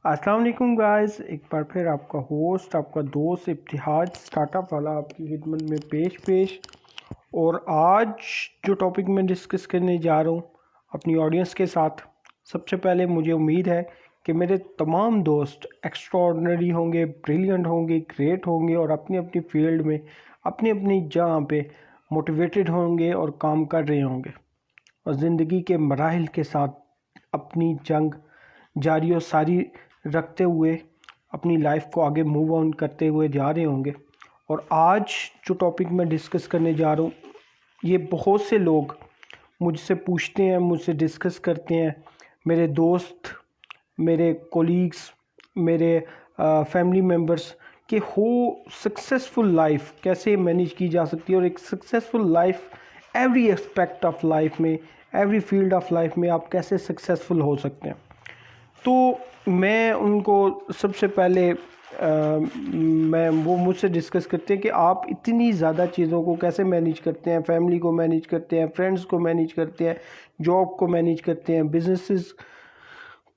السلام علیکم گائز، ایک بار پھر آپ کا ہوسٹ، آپ کا دوست ابتہاج اسٹارٹ اپ والا آپ کی خدمت میں پیش اور آج جو ٹاپک میں ڈسکس کرنے جا رہا ہوں اپنی آڈینس کے ساتھ، سب سے پہلے مجھے امید ہے کہ میرے تمام دوست ایکسٹراڈنری ہوں گے، بریلینٹ ہوں گے، گریٹ ہوں گے اور اپنی اپنی فیلڈ میں اپنی اپنی جگہ پہ موٹیویٹڈ ہوں گے اور کام کر رہے ہوں گے اور زندگی کے مراحل کے ساتھ اپنی جنگ جاری و ساری رکھتے ہوئے اپنی لائف کو آگے موو آن کرتے ہوئے جا رہے ہوں گے۔ اور آج جو ٹاپک میں ڈسکس کرنے جا رہا ہوں، یہ بہت سے لوگ مجھ سے پوچھتے ہیں، مجھ سے ڈسکس کرتے ہیں، میرے دوست، میرے کولیگز، میرے فیملی ممبرس، کہ سکسیسفل لائف کیسے مینیج کی جا سکتی ہے اور ایک successful life every aspect of life میں، ایوری فیلڈ آف لائف میں آپ کیسے سکسیسفل ہو سکتے ہیں۔ تو میں ان کو سب سے پہلے وہ مجھ سے ڈسکس کرتے ہیں کہ آپ اتنی زیادہ چیزوں کو کیسے مینیج کرتے ہیں، فیملی کو مینیج کرتے ہیں، فرینڈز کو مینیج کرتے ہیں، جاب کو مینیج کرتے ہیں، بزنسز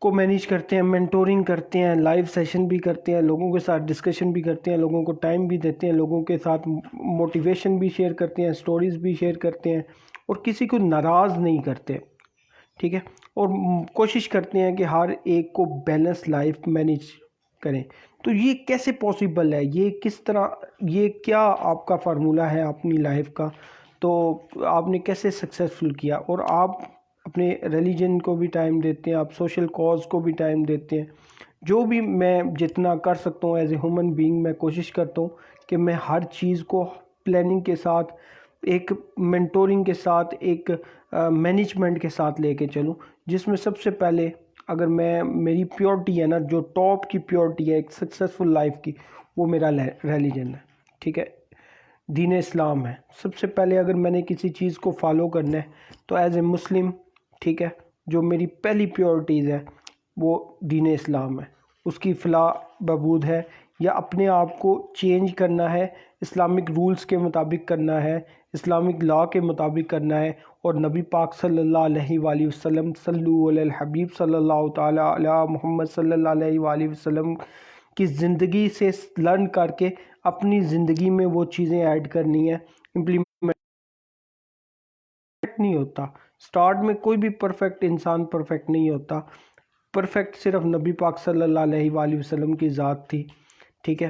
کو مینیج کرتے ہیں، مینٹورنگ کرتے ہیں، لائیو سیشن بھی کرتے ہیں، لوگوں کے ساتھ ڈسکشن بھی کرتے ہیں، لوگوں کو ٹائم بھی دیتے ہیں، لوگوں کے ساتھ موٹیویشن بھی شیئر کرتے ہیں، سٹوریز بھی شیئر کرتے ہیں اور کسی کو ناراض نہیں کرتے، ٹھیک ہے، اور کوشش کرتے ہیں کہ ہر ایک کو بیلنس لائف مینیج کریں۔ تو یہ کیسے پاسبل ہے، یہ کس طرح، یہ کیا آپ کا فارمولہ ہے اپنی لائف کا، تو آپ نے کیسے سکسیسفل کیا؟ اور آپ اپنے ریلیجن کو بھی ٹائم دیتے ہیں، آپ سوشل کاز کو بھی ٹائم دیتے ہیں۔ جو بھی میں جتنا کر سکتا ہوں ایز اے ہیومن بینگ، میں کوشش کرتا ہوں کہ میں ہر چیز کو پلاننگ کے ساتھ، ایک مینٹورنگ کے ساتھ، ایک مینجمنٹ کے ساتھ لے کے چلوں، جس میں سب سے پہلے اگر میری پیورٹی ہے نا، جو ٹاپ کی پیورٹی ہے ایک سکسیسفل لائف کی، وہ میرا ریلیجن ہے، ٹھیک ہے، دین اسلام ہے۔ سب سے پہلے اگر میں نے کسی چیز کو فالو کرنا ہے تو ایز اے مسلم، ٹھیک ہے، جو میری پہلی پیورٹیز ہے وہ دین اسلام ہے، اس کی فلاح بہبود ہے، یا اپنے آپ کو چینج کرنا ہے، اسلامک رولز کے مطابق کرنا ہے، اسلامک لا کے مطابق کرنا ہے، اور نبی پاک صلی اللہ علیہ وآلہ وسلم، صلو علی الحبیب صلی اللہ تعالی علی محمد صلی اللہ علیہ وآلہ وسلم کی زندگی سے لرن کر کے اپنی زندگی میں وہ چیزیں ایڈ کرنی ہے، امپلیمنٹ نہیں ہوتا۔ سٹارٹ میں کوئی بھی پرفیکٹ انسان پرفیکٹ نہیں ہوتا، پرفیکٹ صرف نبی پاک صلی اللہ علیہ وآلہ وسلم کی ذات تھی، ٹھیک ہے۔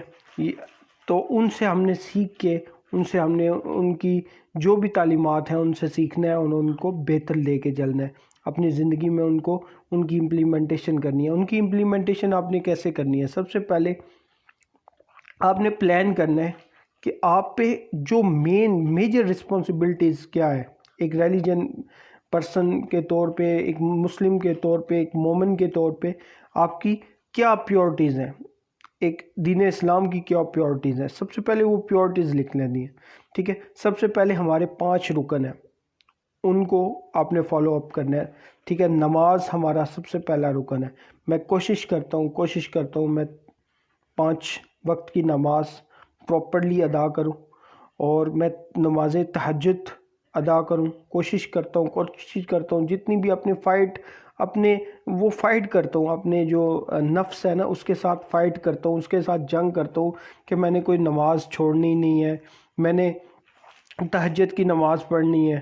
تو ان سے ہم نے سیکھ کے، ان سے ہم نے ان کی جو بھی تعلیمات ہیں ان سے سیکھنا ہے اور ان کو بہتر لے کے چلنا ہے اپنی زندگی میں، ان کی امپلیمنٹیشن کرنی ہے۔ ان کی امپلیمنٹیشن آپ نے کیسے کرنی ہے؟ سب سے پہلے آپ نے پلان کرنا ہے کہ آپ پہ جو میجر رسپانسبلٹیز کیا ہے، ایک ریلیجن پرسن کے طور پہ، ایک مسلم کے طور پہ، ایک مومن کے طور پہ آپ کی کیا پیورٹیز ہیں، ایک دین اسلام کی کیا پیورٹیز ہیں۔ سب سے پہلے وہ پیورٹیز لکھ لینی ہے، ٹھیک ہے۔ سب سے پہلے ہمارے 5 رکن ہیں، ان کو آپ نے فالو اپ کرنا ہے، ٹھیک ہے۔ نماز ہمارا سب سے پہلا رکن ہے۔ میں کوشش کرتا ہوں میں 5 وقت کی نماز پراپرلی ادا کروں، اور میں نماز تہجد ادا کروں، کوشش کرتا ہوں جتنی بھی اپنے فائٹ کرتا ہوں، اپنے جو نفس ہے نا اس کے ساتھ فائٹ کرتا ہوں، اس کے ساتھ جنگ کرتا ہوں کہ میں نے کوئی نماز چھوڑنی نہیں ہے، میں نے تہجد کی نماز پڑھنی ہے،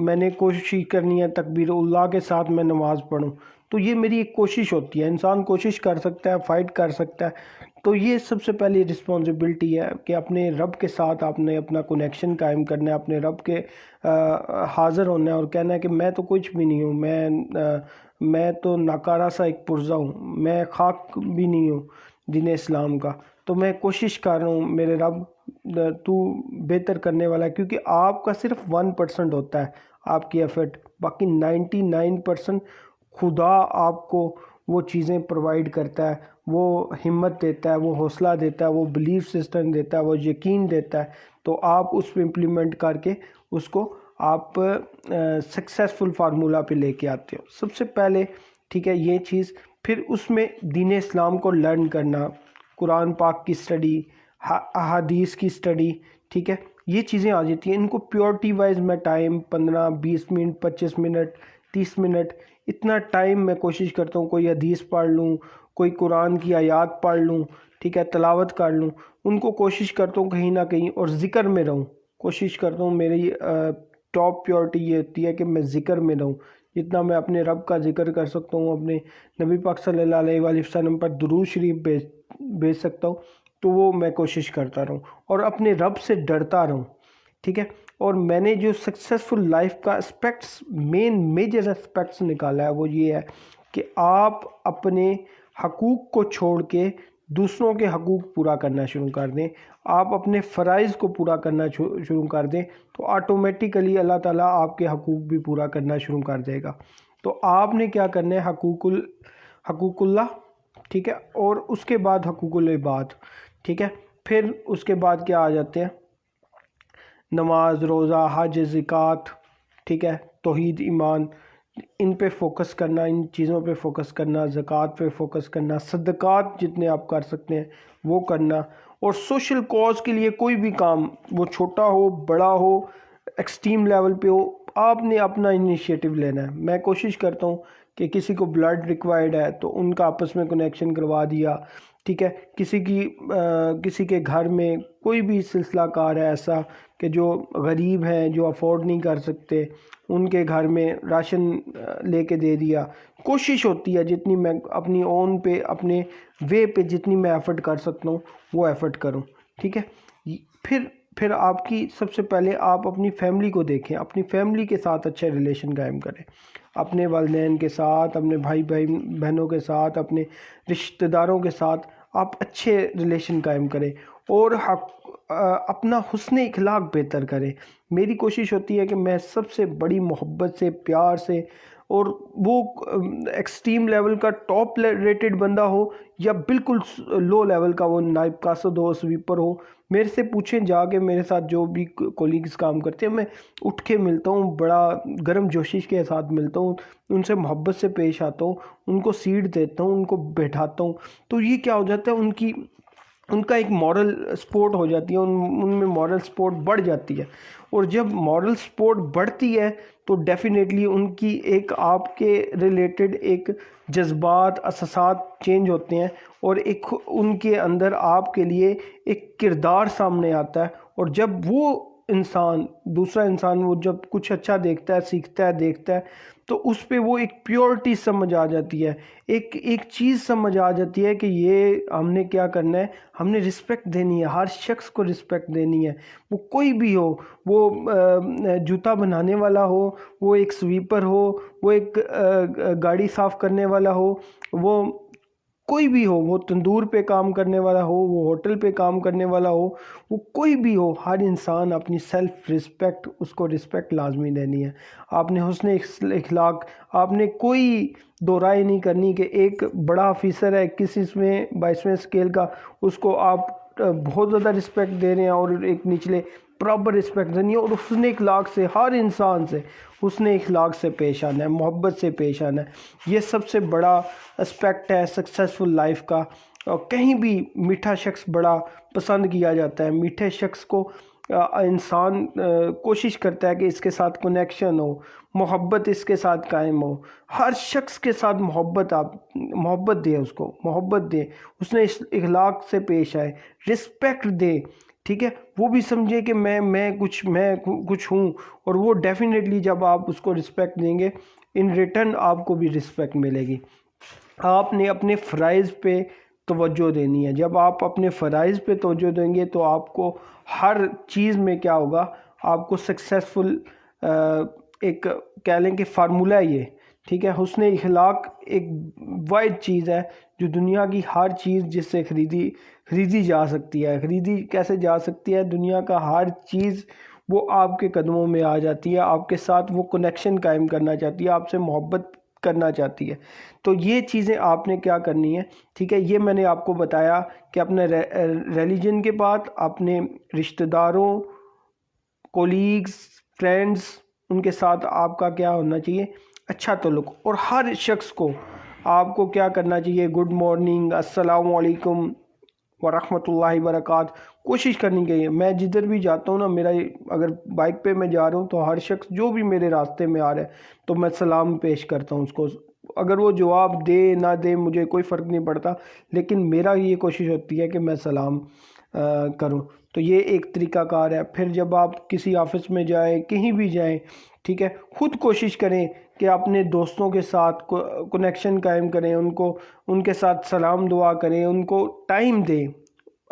میں نے کوشش کرنی ہے تکبیر اللہ کے ساتھ میں نماز پڑھوں۔ تو یہ میری ایک کوشش ہوتی ہے، انسان کوشش کر سکتا ہے، فائٹ کر سکتا ہے۔ تو یہ سب سے پہلی رسپانسبلٹی ہے کہ اپنے رب کے ساتھ آپ نے اپنا کنیکشن قائم کرنا ہے، اپنے رب کے حاضر ہونا ہے اور کہنا ہے کہ میں تو کچھ بھی نہیں ہوں، میں تو ناکارہ سا ایک پرزہ ہوں، میں خاک بھی نہیں ہوں دین اسلام کا، تو میں کوشش کر رہا ہوں میرے رب، تو بہتر کرنے والا ہے، کیونکہ آپ کا صرف 1% ہوتا ہے آپ کی ایفرٹ، باقی 99% خدا آپ کو وہ چیزیں پرووائڈ کرتا ہے، وہ ہمت دیتا ہے، وہ حوصلہ دیتا ہے، وہ بلیف سسٹم دیتا ہے، وہ یقین دیتا ہے، تو آپ اس پہ امپلیمنٹ کر کے اس کو آپ سکسیسفل فارمولہ پہ لے کے آتے ہو۔ سب سے پہلے، ٹھیک ہے، یہ چیز، پھر اس میں دین اسلام کو لرن کرنا، قرآن پاک کی سٹڈی، احادیث کی سٹڈی، ٹھیک ہے، یہ چیزیں آ جاتی ہیں۔ ان کو پیورٹی وائز میں ٹائم 15 20 منٹ 25 منٹ 30 منٹ اتنا ٹائم میں کوشش کرتا ہوں کوئی حدیث پڑھ لوں، کوئی قرآن کی آیات پڑھ لوں، ٹھیک ہے، تلاوت کر لوں، ان کو کوشش کرتا ہوں کہیں نہ کہیں، اور ذکر میں رہوں، کوشش کرتا ہوں میری ٹاپ پیورٹی یہ ہوتی ہے کہ میں ذکر میں رہوں، جتنا میں اپنے رب کا ذکر کر سکتا ہوں، اپنے نبی پاک صلی اللہ علیہ وآلہ وسلم پر درود شریف بھیج سکتا ہوں، تو وہ میں کوشش کرتا رہوں اور اپنے رب سے ڈرتا رہوں، ٹھیک ہے۔ اور میں نے جو سکسیزفل لائف کا اسپیکٹس، میجر اسپیکٹس نکالا ہے وہ یہ ہے کہ آپ اپنے حقوق کو چھوڑ کے دوسروں کے حقوق پورا کرنا شروع کر دیں، آپ اپنے فرائض کو پورا کرنا شروع کر دیں، تو آٹومیٹیکلی اللہ تعالیٰ آپ کے حقوق بھی پورا کرنا شروع کر دے گا۔ تو آپ نے کیا کرنا ہے، حقوق اللہ، ٹھیک ہے، اور اس کے بعد حقوق العباد، ٹھیک ہے۔ پھر اس کے بعد کیا آ جاتے ہیں، نماز، روزہ، حج، زکوٰۃ، ٹھیک ہے، توحید، ایمان، ان پہ فوکس کرنا، ان چیزوں پہ فوکس کرنا، زکوٰۃ پہ فوکس کرنا، صدقات جتنے آپ کر سکتے ہیں وہ کرنا، اور سوشل کاز کے لیے کوئی بھی کام، وہ چھوٹا ہو بڑا ہو، ایکسٹریم لیول پہ ہو، آپ نے اپنا انیشیٹو لینا ہے۔ میں کوشش کرتا ہوں کہ کسی کو بلڈ ریکوائرڈ ہے تو ان کا آپس میں کنیکشن کروا دیا، ٹھیک ہے، کسی کے گھر میں کوئی بھی سلسلہ کار ہے ایسا کہ جو غریب ہیں، جو افورڈ نہیں کر سکتے، ان کے گھر میں راشن لے کے دے دیا۔ کوشش ہوتی ہے جتنی میں اپنی اون پہ، اپنے وے پہ جتنی میں ایفرٹ کر سکتا ہوں وہ ایفرٹ کروں، ٹھیک ہے۔ پھر آپ کی سب سے پہلے آپ اپنی فیملی کو دیکھیں، اپنی فیملی کے ساتھ اچھے ریلیشن قائم کریں، اپنے والدین کے ساتھ، اپنے بھائی بہنوں کے ساتھ، اپنے رشتہ داروں کے ساتھ آپ اچھے ریلیشن قائم کریں، اور اپنا حسن اخلاق بہتر کریں۔ میری کوشش ہوتی ہے کہ میں سب سے بڑی محبت سے، پیار سے، اور وہ ایکسٹریم لیول کا ٹاپ ریٹڈ بندہ ہو یا بالکل لو لیول کا، وہ نائب قاصد ہو، سویپر ہو، میرے سے پوچھیں جا کے، میرے ساتھ جو بھی کولیگز کام کرتے ہیں، میں اٹھ کے ملتا ہوں، بڑا گرم جوشش کے ساتھ ملتا ہوں، ان سے محبت سے پیش آتا ہوں، ان کو سیٹ دیتا ہوں، ان کو بیٹھاتا ہوں، تو یہ کیا ہو جاتا ہے، ان کا ایک مورل سپورٹ ہو جاتی ہے، ان میں مورل سپورٹ بڑھ جاتی ہے، اور جب مورل سپورٹ بڑھتی ہے تو ڈیفینیٹلی ان کی ایک آپ کے ریلیٹڈ ایک جذبات، احساسات چینج ہوتے ہیں، اور ایک ان کے اندر آپ کے لیے ایک کردار سامنے آتا ہے، اور جب وہ دوسرا انسان وہ جب کچھ اچھا دیکھتا ہے، سیکھتا ہے، دیکھتا ہے، تو اس پہ وہ ایک پیورٹی سمجھ آ جاتی ہے، ایک چیز سمجھ آ جاتی ہے کہ یہ ہم نے کیا کرنا ہے، ہم نے رسپیکٹ دینی ہے، ہر شخص کو رسپیکٹ دینی ہے، وہ کوئی بھی ہو، وہ جوتا بنانے والا ہو، وہ ایک سویپر ہو، وہ ایک گاڑی صاف کرنے والا ہو، وہ کوئی بھی ہو، وہ تندور پہ کام کرنے والا ہو، وہ ہوٹل پہ کام کرنے والا ہو، وہ کوئی بھی ہو، ہر انسان اپنی سیلف رسپیکٹ، اس کو رسپیکٹ لازمی دینی ہے۔ آپ نے حسن اخلاق، آپ نے کوئی دو رائے نہیں کرنی کہ ایک بڑا آفیسر ہے 21ویں 22ویں اسکیل کا، اس کو آپ بہت زیادہ رسپیکٹ دے رہے ہیں، اور ایک نچلے پراپر رسپیکٹ دینی ہے، اور حسن اخلاق سے ہر انسان سے حسن اخلاق سے پیش آنا ہے، محبت سے پیش آنا ہے۔ یہ سب سے بڑا اسپیکٹ ہے سکسیزفل لائف کا۔ اور کہیں بھی میٹھا شخص بڑا پسند کیا جاتا ہے، میٹھے شخص کو انسان کوشش کرتا ہے کہ اس کے ساتھ کنیکشن ہو، محبت اس کے ساتھ قائم ہو، ہر شخص کے ساتھ محبت دے، اس کو محبت دے، اس نے اخلاق سے پیش آئے، رسپیکٹ دے، ٹھیک ہے، وہ بھی سمجھے کہ میں کچھ ہوں، اور وہ ڈیفینیٹلی جب آپ اس کو رسپیکٹ دیں گے، ان ریٹرن آپ کو بھی رسپیکٹ ملے گی۔ آپ نے اپنے فرائض پہ توجہ دینی ہے، جب آپ اپنے فرائض پہ توجہ دیں گے تو آپ کو ہر چیز میں کیا ہوگا، آپ کو سکسیزفل ایک کہہ لیں کہ فارمولہ یہ، ٹھیک ہے، حسن اخلاق ایک واحد چیز ہے جو دنیا کی ہر چیز جس سے خریدی جا سکتی ہے۔ خریدی کیسے جا سکتی ہے؟ دنیا کا ہر چیز وہ آپ کے قدموں میں آ جاتی ہے، آپ کے ساتھ وہ کنیکشن قائم کرنا چاہتی ہے، آپ سے محبت کرنا چاہتی ہے۔ تو یہ چیزیں آپ نے کیا کرنی ہے، ٹھیک ہے، یہ میں نے آپ کو بتایا کہ اپنے ریلیجن کے بعد اپنے رشتہ داروں، کولیگز، فرینڈز، ان کے ساتھ آپ کا کیا ہونا چاہیے، اچھا تعلق، اور ہر شخص کو آپ کو کیا کرنا چاہیے، گڈ مارننگ، السلام علیکم، ورحمۃ اللہ وبرکاتہ. کوشش کرنی چاہیے. میں جدھر بھی جاتا ہوں نا، میرا اگر بائک پہ میں جا رہا ہوں تو ہر شخص جو بھی میرے راستے میں آ رہا ہے تو میں سلام پیش کرتا ہوں اس کو. اگر وہ جواب دے نہ دے مجھے کوئی فرق نہیں پڑتا، لیکن میرا یہ کوشش ہوتی ہے کہ میں سلام کروں. تو یہ ایک طریقہ کار ہے. پھر جب آپ کسی آفس میں جائیں، کہیں بھی جائیں، ٹھیک ہے، خود کوشش کریں کہ اپنے دوستوں کے ساتھ کنیکشن قائم کریں، ان کے ساتھ سلام دعا کریں، ان کو ٹائم دیں،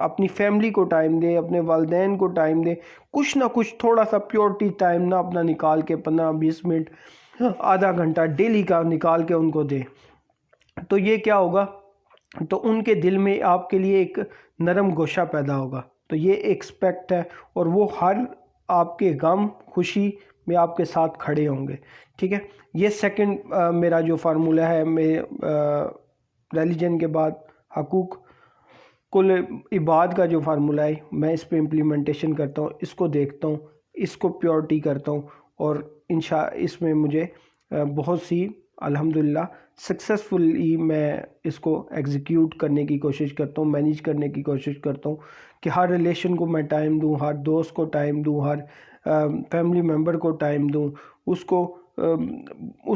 اپنی فیملی کو ٹائم دیں، اپنے والدین کو ٹائم دیں. کچھ نہ کچھ تھوڑا سا پیورٹی ٹائم نہ اپنا نکال کے 15-20 منٹ، آدھا گھنٹہ ڈیلی کا نکال کے ان کو دیں. تو یہ کیا ہوگا، تو ان کے دل میں آپ کے لیے ایک نرم گوشہ پیدا ہوگا. تو یہ ایکسپیکٹ ہے، اور وہ ہر آپ کے غم خوشی میں آپ کے ساتھ کھڑے ہوں گے. ٹھیک ہے. یہ سیکنڈ میرا جو فارمولہ ہے، میں ریلیجن کے بعد حقوق کل عباد کا جو فارمولہ ہے، میں اس پہ امپلیمنٹیشن کرتا ہوں، اس کو دیکھتا ہوں، اس کو پیورٹی کرتا ہوں، اور اس میں مجھے بہت سی الحمدللہ سکسیسفلی میں اس کو ایگزیکیوٹ کرنے کی کوشش کرتا ہوں، مینیج کرنے کی کوشش کرتا ہوں کہ ہر ریلیشن کو میں ٹائم دوں، ہر دوست کو ٹائم دوں، ہر فیملی ممبر کو ٹائم دوں، اس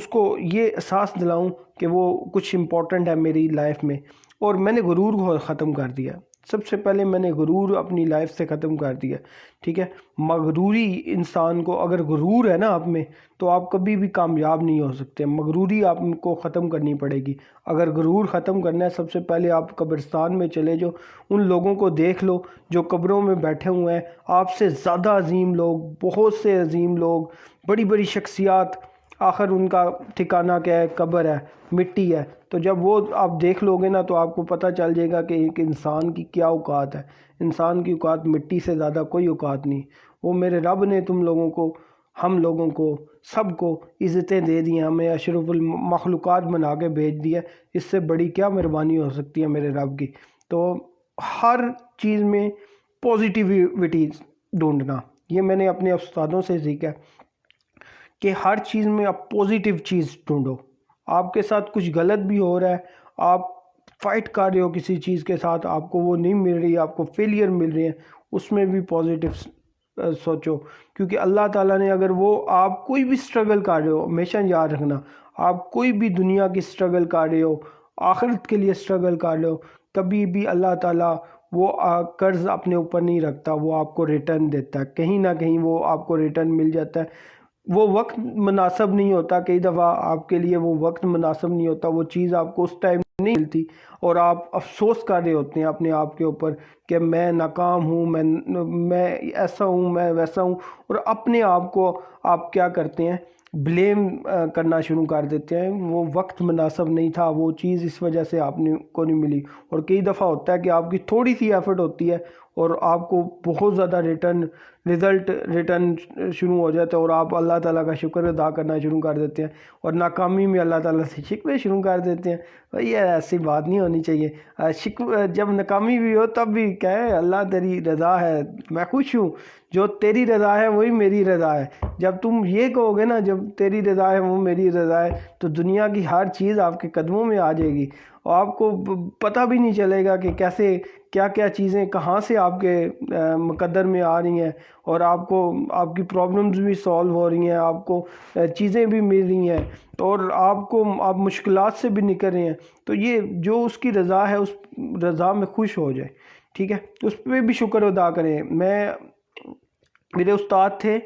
کو یہ احساس دلاؤں کہ وہ کچھ امپورٹنٹ ہے میری لائف میں. اور میں نے غرور کو ختم کر دیا. سب سے پہلے میں نے غرور اپنی لائف سے ختم کر دیا. ٹھیک ہے. مغروری انسان کو، اگر غرور ہے نا آپ میں، تو آپ کبھی بھی کامیاب نہیں ہو سکتے. مغروری آپ کو ختم کرنی پڑے گی. اگر غرور ختم کرنا ہے، سب سے پہلے آپ قبرستان میں چلے جاؤ، ان لوگوں کو دیکھ لو جو قبروں میں بیٹھے ہوئے ہیں، آپ سے زیادہ عظیم لوگ، بہت سے عظیم لوگ، بڑی بڑی شخصیات، آخر ان کا ٹھکانہ کیا ہے؟ قبر ہے، مٹی ہے. تو جب وہ آپ دیکھ لو گے نا تو آپ کو پتہ چل جائے گا کہ ایک انسان کی کیا اوقات ہے. انسان کی اوقات مٹی سے زیادہ کوئی اوقات نہیں. وہ میرے رب نے تم لوگوں کو، ہم لوگوں کو، سب کو عزتیں دے دی ہیں، ہمیں اشرف المخلوقات بنا کے بھیج دیا. اس سے بڑی کیا مہربانی ہو سکتی ہے میرے رب کی. تو ہر چیز میں پازیٹیوٹی ڈھونڈنا، یہ میں نے اپنے استادوں سے سیکھا کہ ہر چیز میں آپ پازیٹیو چیز ڈھونڈو. آپ کے ساتھ کچھ غلط بھی ہو رہا ہے، آپ فائٹ کر رہے ہو کسی چیز کے ساتھ، آپ کو وہ نہیں مل رہی، آپ کو فیلئر مل رہے ہیں، اس میں بھی پازیٹیو سوچو. کیونکہ اللہ تعالیٰ نے، اگر وہ آپ کوئی بھی سٹرگل کر رہے ہو، ہمیشہ یاد رکھنا، آپ کوئی بھی دنیا کی سٹرگل کر رہے ہو، آخرت کے لیے سٹرگل کر رہے ہو، کبھی بھی اللہ تعالیٰ وہ قرض اپنے اوپر نہیں رکھتا، وہ آپ کو ریٹرن دیتا ہے. کہیں نہ کہیں وہ آپ کو ریٹرن مل جاتا ہے. وہ وقت مناسب نہیں ہوتا، کئی دفعہ آپ کے لیے وہ وقت مناسب نہیں ہوتا، وہ چیز آپ کو اس ٹائم نہیں ملتی، اور آپ افسوس کر رہے ہوتے ہیں اپنے آپ کے اوپر کہ میں ناکام ہوں، میں ایسا ہوں، میں ویسا ہوں. اور اپنے آپ کو آپ کیا کرتے ہیں؟ بلیم کرنا شروع کر دیتے ہیں. وہ وقت مناسب نہیں تھا، وہ چیز اس وجہ سے آپ کو نہیں ملی. اور کئی دفعہ ہوتا ہے کہ آپ کی تھوڑی سی ایفرٹ ہوتی ہے اور آپ کو بہت زیادہ ریٹرن شروع ہو جاتا ہے، اور آپ اللہ تعالیٰ کا شکر ادا کرنا شروع کر دیتے ہیں، اور ناکامی میں اللہ تعالیٰ سے شکوے شروع کر دیتے ہیں. یہ ایسی بات نہیں ہونی چاہیے. جب ناکامی بھی ہو تب بھی کہے اللہ تیری رضا ہے، میں خوش ہوں، جو تیری رضا ہے وہی میری رضا ہے. جب تم یہ کہو گے نا، جب تیری رضا ہے وہ میری رضا ہے، تو دنیا کی ہر چیز آپ کے قدموں میں آ جائے گی، اور آپ کو پتہ بھی نہیں چلے گا کہ کیسے کیا کیا چیزیں کہاں سے آپ کے مقدر میں آ رہی ہیں، اور آپ کو آپ کی پرابلمز بھی سالو ہو رہی ہیں، آپ کو چیزیں بھی مل رہی ہیں، اور آپ مشکلات سے بھی نکل رہے ہیں. تو یہ جو اس کی رضا ہے، اس رضا میں خوش ہو جائے. ٹھیک ہے. اس پہ بھی شکر ادا کریں. میرے استاد تھے،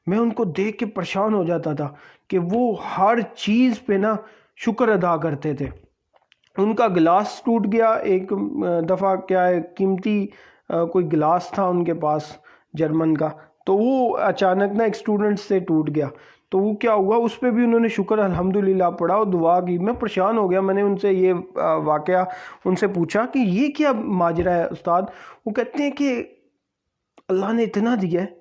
میں ان کو دیکھ کے پریشان ہو جاتا تھا کہ وہ ہر چیز پہ نا شکر ادا کرتے تھے. ان کا گلاس ٹوٹ گیا ایک دفعہ، کیا ہے، قیمتی کوئی گلاس تھا ان کے پاس جرمن کا، تو وہ اچانک نا ایک اسٹوڈنٹ سے ٹوٹ گیا. تو وہ کیا ہوا، اس پہ بھی انہوں نے شکر الحمدللہ پڑھا اور دعا کی. میں پریشان ہو گیا. میں نے ان سے یہ واقعہ ان سے پوچھا کہ یہ کیا ماجرا ہے استاد؟ وہ کہتے ہیں کہ اللہ نے اتنا دیا ہے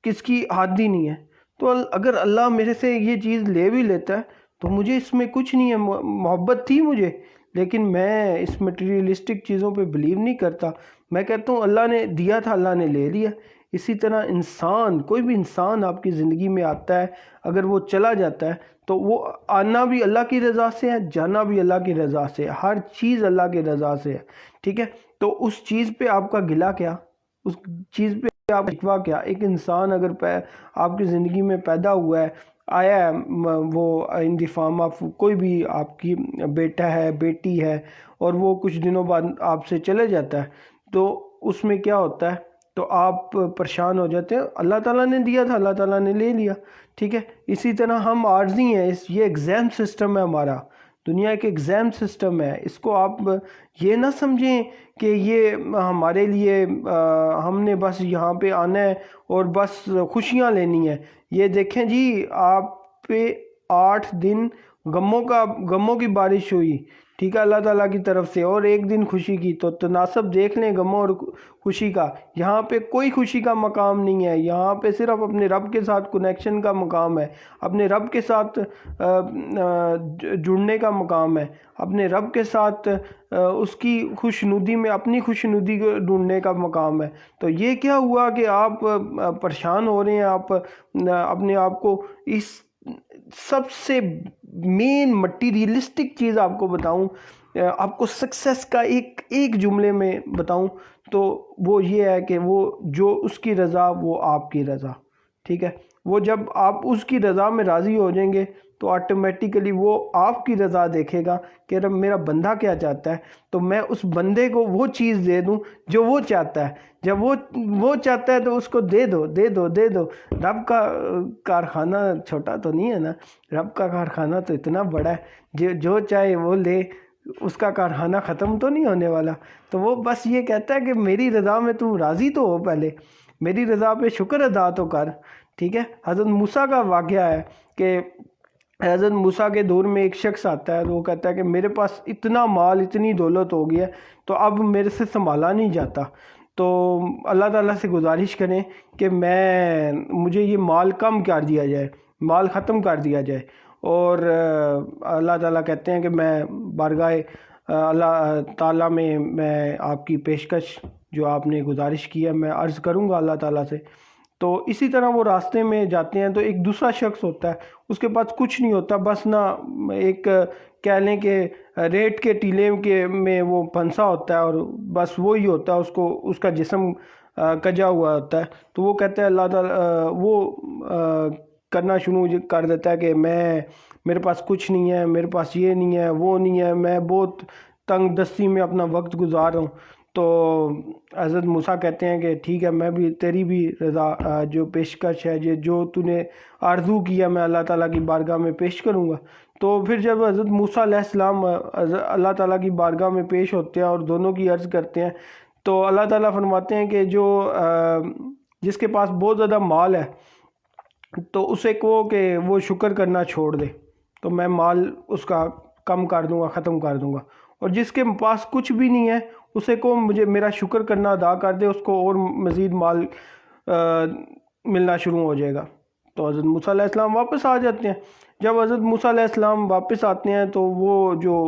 کہ اس کی حد ہی نہیں ہے. تو اگر اللہ میرے سے یہ چیز لے بھی لیتا ہے تو مجھے اس میں کچھ نہیں ہے. محبت تھی مجھے، لیکن میں اس مٹیریلسٹک چیزوں پہ بلیو نہیں کرتا. میں کہتا ہوں اللہ نے دیا تھا، اللہ نے لے لیا. اسی طرح انسان، کوئی بھی انسان آپ کی زندگی میں آتا ہے، اگر وہ چلا جاتا ہے تو وہ آنا بھی اللہ کی رضا سے ہے، جانا بھی اللہ کی رضا سے ہے، ہر چیز اللہ کی رضا سے ہے، ٹھیک ہے؟ تو اس چیز پہ آپ کا گلہ کیا، اس چیز پہ آپ کا شکوہ کیا؟ ایک انسان اگر آپ کی زندگی میں پیدا ہوا ہے، آیا ہے، وہ ان دی فارم آف کوئی بھی آپ کی بیٹا ہے، بیٹی ہے، اور وہ کچھ دنوں بعد آپ سے چلے جاتا ہے، تو اس میں کیا ہوتا ہے؟ تو آپ پریشان ہو جاتے ہیں، اللہ تعالیٰ نے دیا تھا، اللہ تعالیٰ نے لے لیا، ٹھیک ہے؟ اسی طرح ہم عارضی ہیں، یہ ایگزام سسٹم ہے ہمارا، دنیا ایک ایگزام سسٹم ہے، اس کو آپ یہ نہ سمجھیں کہ یہ ہمارے لیے ہم نے بس یہاں پہ آنا ہے اور بس خوشیاں لینی ہیں۔ یہ دیکھیں جی، آپ پہ 8 دن غموں کی بارش ہوئی، ٹھیک ہے، اللہ تعالیٰ کی طرف سے، اور 1 دن خوشی کی، تو تناسب دیکھ لیں غموں اور خوشی کا۔ یہاں پہ کوئی خوشی کا مقام نہیں ہے، یہاں پہ صرف اپنے رب کے ساتھ کنیکشن کا مقام ہے، اپنے رب کے ساتھ جڑنے کا مقام ہے، اپنے رب کے ساتھ اس کی خوشنودی میں اپنی خوشنودی کو ڈھونڈنے کا مقام ہے۔ تو یہ کیا ہوا کہ آپ پریشان ہو رہے ہیں؟ آپ اپنے آپ کو اس سب سے مین مٹیریلسٹک چیز آپ کو بتاؤں، آپ کو سکسیس کا ایک جملے میں بتاؤں تو وہ یہ ہے کہ وہ جو اس کی رضا وہ آپ کی رضا، ٹھیک ہے؟ وہ جب آپ اس کی رضا میں راضی ہو جائیں گے تو آٹومیٹیکلی وہ آپ کی رضا دیکھے گا کہ رب میرا بندہ کیا چاہتا ہے، تو میں اس بندے کو وہ چیز دے دوں جو وہ چاہتا ہے۔ جب وہ چاہتا ہے تو اس کو دے دو دے دو دے دو۔ رب کا کارخانہ چھوٹا تو نہیں ہے نا، رب کا کارخانہ تو اتنا بڑا ہے، جو چاہے وہ لے، اس کا کارخانہ ختم تو نہیں ہونے والا۔ تو وہ بس یہ کہتا ہے کہ میری رضا میں تم راضی تو ہو، پہلے میری رضا پہ شکر ادا تو کر، ٹھیک ہے؟ حضرت موسیٰ کا واقعہ ہے کہ حضرت موسیٰ کے دور میں ایک شخص آتا ہے، وہ کہتا ہے کہ میرے پاس اتنا مال، اتنی دولت ہو گیا تو اب میرے سے سنبھالا نہیں جاتا، تو اللہ تعالیٰ سے گزارش کریں کہ مجھے یہ مال کم کر دیا جائے، مال ختم کر دیا جائے۔ اور اللہ تعالیٰ کہتے ہیں کہ میں بارگاہ اللہ تعالیٰ میں آپ کی پیشکش جو آپ نے گزارش کی ہے میں عرض کروں گا اللہ تعالیٰ سے۔ تو اسی طرح وہ راستے میں جاتے ہیں تو ایک دوسرا شخص ہوتا ہے، اس کے پاس کچھ نہیں ہوتا، بس نہ ایک کہہ لیں کہ ریت کے ٹیلے میں وہ پھنسا ہوتا ہے، اور بس وہی ہوتا ہے، اس کا جسم کجا ہوا ہوتا ہے۔ تو وہ کہتا ہے اللہ تعالیٰ، وہ کرنا شروع کر دیتا ہے کہ میرے پاس کچھ نہیں ہے، میرے پاس یہ نہیں ہے، وہ نہیں ہے، میں بہت تنگ دستی میں اپنا وقت گزار رہا ہوں۔ تو حضرت موسیٰ کہتے ہیں کہ ٹھیک ہے، میں بھی تیری بھی رضا جو پیشکش ہے، جو تو نے آرزو کیا، میں اللہ تعالیٰ کی بارگاہ میں پیش کروں گا۔ تو پھر جب حضرت موسیٰ علیہ السلام اللہ تعالیٰ کی بارگاہ میں پیش ہوتے ہیں اور دونوں کی عرض کرتے ہیں، تو اللہ تعالیٰ فرماتے ہیں کہ جس کے پاس بہت زیادہ مال ہے تو اسے کہو کہ وہ شکر کرنا چھوڑ دے، تو میں مال اس کا کم کر دوں گا، ختم کر دوں گا۔ اور جس کے پاس کچھ بھی نہیں ہے اسے کہو میرا شکر کرنا ادا کر دے، اس کو اور مزید مال ملنا شروع ہو جائے گا۔ تو حضرت موسیٰ علیہ السلام واپس آ جاتے ہیں۔ جب حضرت موسیٰ علیہ السلام واپس آتے ہیں تو وہ جو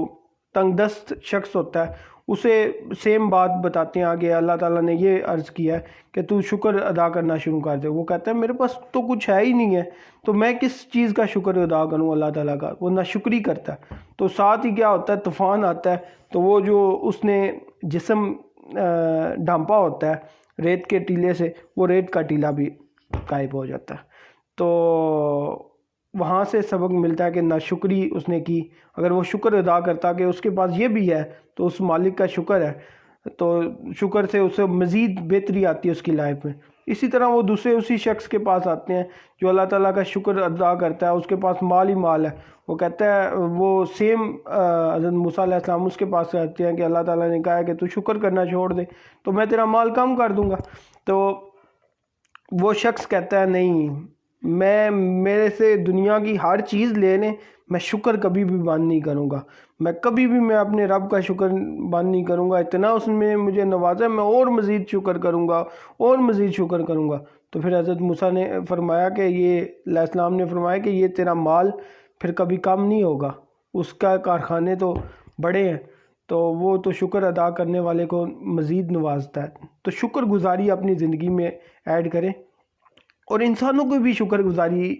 تنگ دست شخص ہوتا ہے اسے سیم بات بتاتے ہیں آگے، اللہ تعالیٰ نے یہ عرض کیا ہے کہ تو شکر ادا کرنا شروع کر دے۔ وہ کہتا ہے میرے پاس تو کچھ ہے ہی نہیں ہے، تو میں کس چیز کا شکر ادا کروں اللہ تعالیٰ کا؟ وہ ناشکری کرتا ہے۔ تو ساتھ ہی کیا ہوتا ہے، طوفان آتا ہے، تو وہ جو اس نے جسم ڈھانپا ہوتا ہے ریت کے ٹیلے سے، وہ ریت کا ٹیلا بھی غائب ہو جاتا ہے۔ تو وہاں سے سبق ملتا ہے کہ ناشکری اس نے کی، اگر وہ شکر ادا کرتا کہ اس کے پاس یہ بھی ہے تو اس مالک کا شکر ہے، تو شکر سے اسے مزید بہتری آتی ہے اس کی لائف میں۔ اسی طرح وہ اسی شخص کے پاس آتے ہیں جو اللہ تعالیٰ کا شکر ادا کرتا ہے، اس کے پاس مال ہی مال ہے، وہ کہتا ہے، وہ سیم حضرت موسیٰ علیہ السلام اس کے پاس آتے ہیں کہ اللہ تعالیٰ نے کہا ہے کہ تو شکر کرنا چھوڑ دے تو میں تیرا مال کم کر دوں گا۔ تو وہ شخص کہتا ہے نہیں، میرے سے دنیا کی ہر چیز لے لیں، میں شکر کبھی بھی بند نہیں کروں گا، کبھی بھی میں اپنے رب کا شکر بند نہیں کروں گا، اتنا اس نے مجھے نوازا ہے، میں اور مزید شکر کروں گا، اور مزید شکر کروں گا۔ تو پھر حضرت موسیٰ نے فرمایا کہ علیہ السلام نے فرمایا کہ یہ تیرا مال پھر کبھی کم نہیں ہوگا، اس کا کارخانے تو بڑے ہیں۔ تو وہ تو شکر ادا کرنے والے کو مزید نوازتا ہے. تو شکر گزاری اپنی زندگی میں ایڈ کریں، اور انسانوں کو بھی شکر گزاری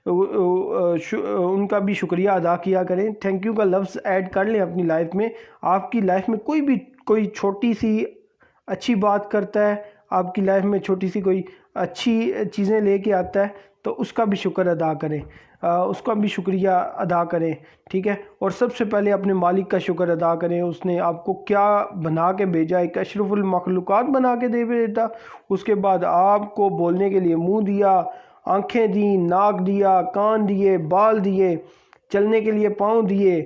ان کا بھی شکریہ ادا کیا کریں. تھینک یو کا لفظ ایڈ کر لیں اپنی لائف میں. آپ کی لائف میں کوئی چھوٹی سی اچھی بات کرتا ہے، آپ کی لائف میں چھوٹی سی کوئی اچھی چیزیں لے کے آتا ہے، تو اس کا بھی شکر ادا کریں، اس کا بھی شکریہ ادا کریں. ٹھیک ہے. اور سب سے پہلے اپنے مالک کا شکر ادا کریں. اس نے آپ کو کیا بنا کے بھیجا، ایک اشرف المخلوقات بنا کے دے بھیجا. اس کے بعد آپ کو بولنے کے لیے منہ دیا، آنکھیں دیں، ناک دیا، کان دیے، بال دیے، چلنے کے لیے پاؤں دیے،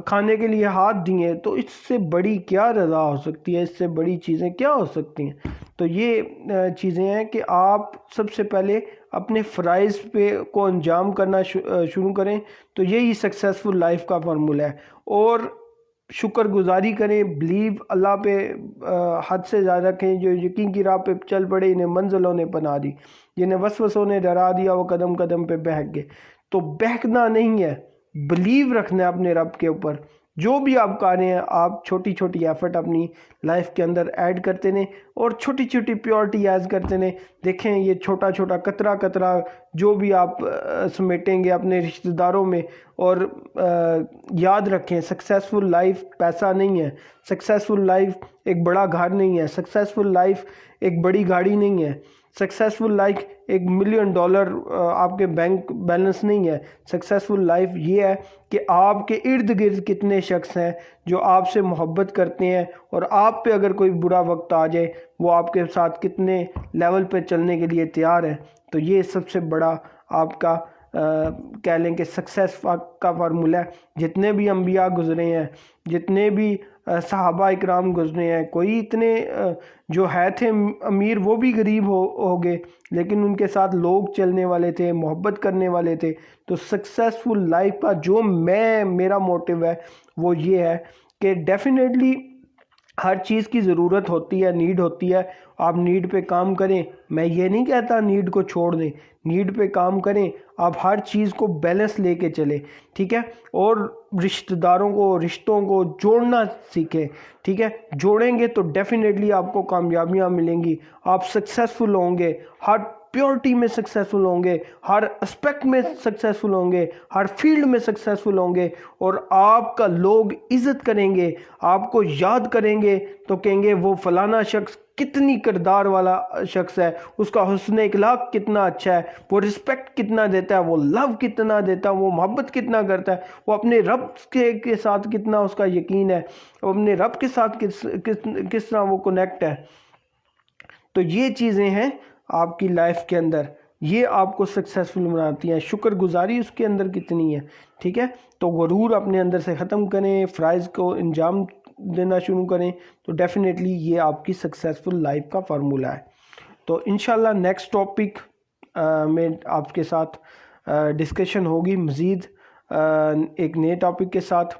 کھانے کے لیے ہاتھ دیے. تو اس سے بڑی کیا رضا ہو سکتی ہے، اس سے بڑی چیزیں کیا ہو سکتی ہیں. تو یہ چیزیں ہیں کہ آپ سب سے پہلے اپنے فرائض کو انجام کرنا شروع کریں. تو یہی سکسیسفل لائف کا فارمولہ ہے. اور شکر گزاری کریں، بلیو اللہ پہ حد سے زیادہ رکھیں. جو یقین کی راہ پہ چل پڑے انہیں منزلوں نے پناہ دی، جنہیں وسوسوں نے ڈرا دیا وہ قدم قدم پہ بہک گئے. تو بہکنا نہیں ہے، بلیو رکھنا ہے اپنے رب کے اوپر. جو بھی آپ کر رہے ہیں، آپ چھوٹی چھوٹی ایفرٹ اپنی لائف کے اندر ایڈ کرتے ہیں اور چھوٹی چھوٹی پیورٹی ایز کرتے ہیں. دیکھیں یہ چھوٹا چھوٹا قطرہ قطرہ جو بھی آپ سمیٹیں گے اپنے رشتہ داروں میں. اور یاد رکھیں سکسیسفل لائف پیسہ نہیں ہے، سکسیسفل لائف ایک بڑا گھر نہیں ہے، سکسیسفل لائف ایک بڑی گاڑی نہیں ہے، سکسیسفل لائف ایک $1,000,000 آپ کے بینک بیلنس نہیں ہے. سکسیسفل لائف یہ ہے کہ آپ کے ارد گرد کتنے شخص ہیں جو آپ سے محبت کرتے ہیں، اور آپ پہ اگر کوئی برا وقت آ جائے وہ آپ کے ساتھ کتنے لیول پہ چلنے کے لیے تیار ہے. تو یہ سب سے بڑا آپ کا کہہ لیں کہ سکسیس کا فارمولہ ہے. جتنے بھی انبیاء گزرے ہیں، جتنے بھی صحابہ اکرام گزرے ہیں، کوئی اتنے جو ہے تھے امیر وہ بھی غریب ہو گئے، لیکن ان کے ساتھ لوگ چلنے والے تھے، محبت کرنے والے تھے. تو سکسیسفل لائف کا جو میرا موٹیو ہے وہ یہ ہے کہ ڈیفینیٹلی ہر چیز کی ضرورت ہوتی ہے، نیڈ ہوتی ہے. آپ نیڈ پہ کام کریں. میں یہ نہیں کہتا نیڈ کو چھوڑ دیں، نیڈ پہ کام کریں. آپ ہر چیز کو بیلنس لے کے چلیں. ٹھیک ہے. اور رشتہ داروں کو، رشتوں کو جوڑنا سیکھیں. ٹھیک ہے. جوڑیں گے تو ڈیفینیٹلی آپ کو کامیابیاں ملیں گی، آپ سکسیسفل ہوں گے، ہر پیورٹی میں سکسیسفل ہوں گے، ہر اسپیکٹ میں سکسیسفل ہوں گے، ہر فیلڈ میں سکسیسفل ہوں گے. اور آپ کا لوگ عزت کریں گے، آپ کو یاد کریں گے تو کہیں گے وہ فلانا شخص کتنی کردار والا شخص ہے، اس کا حسن اخلاق کتنا اچھا ہے، وہ رسپیکٹ کتنا دیتا ہے، وہ لو کتنا دیتا ہے، وہ محبت کتنا کرتا ہے، وہ اپنے رب کے ساتھ کتنا اس کا یقین ہے، وہ اپنے رب کے ساتھ کس طرح وہ کنیکٹ ہے. تو یہ چیزیں ہیں آپ کی لائف کے اندر، یہ آپ کو سکسیسفل بناتی ہیں. شکر گزاری اس کے اندر کتنی ہے. ٹھیک ہے. تو غرور اپنے اندر سے ختم کریں، فرائض کو انجام دینا شروع کریں. تو ڈیفینیٹلی یہ آپ کی سکسیسفل لائف کا فارمولہ ہے. تو انشاءاللہ نیکسٹ ٹاپک میں آپ کے ساتھ ڈسکشن ہوگی مزید ایک نئے ٹاپک کے ساتھ.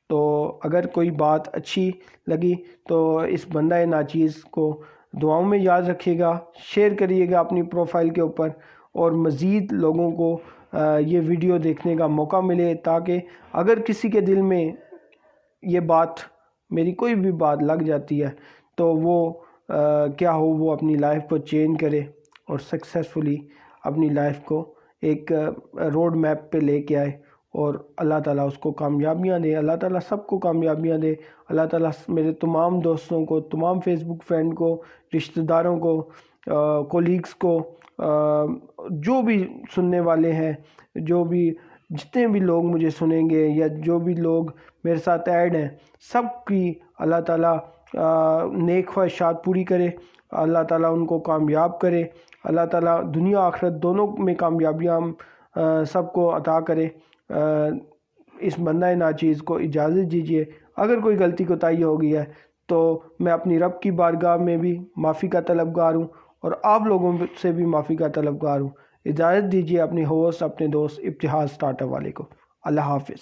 تو اگر کوئی بات اچھی لگی تو اس بندہ ناچیز کو دعاؤں میں یاد رکھیے گا، شیئر کریے گا اپنی پروفائل کے اوپر، اور مزید لوگوں کو یہ ویڈیو دیکھنے کا موقع ملے، تاکہ اگر کسی کے دل میں یہ بات، میری کوئی بھی بات لگ جاتی ہے تو وہ کیا ہو، وہ اپنی لائف کو چینج کرے اور سکسیسفلی اپنی لائف کو ایک روڈ میپ پہ لے کے آئے، اور اللہ تعالیٰ اس کو کامیابیاں دے. اللہ تعالیٰ سب کو کامیابیاں دے. اللہ تعالیٰ میرے تمام دوستوں کو، تمام فیس بک فرینڈ کو، رشتہ داروں کو، کولیگز کو، جو بھی سننے والے ہیں، جتنے بھی لوگ مجھے سنیں گے یا جو بھی لوگ میرے ساتھ ایڈ ہیں، سب کی اللہ تعالیٰ نیک خواہشات پوری کرے. اللہ تعالیٰ ان کو کامیاب کرے. اللہ تعالیٰ دنیا آخرت دونوں میں کامیابیاں سب کو عطا کرے. اس بندہ ناچیز کو اجازت دیجیے، اگر کوئی غلطی کوتاہی ہو گئی ہے تو میں اپنی رب کی بارگاہ میں بھی معافی کا طلبگار ہوں، اور آپ لوگوں سے بھی معافی کا طلبگار ہوں. اجازت دیجیے اپنے ہوسٹ، اپنے دوست ابتہاج ٹاٹا والے کو. اللہ حافظ.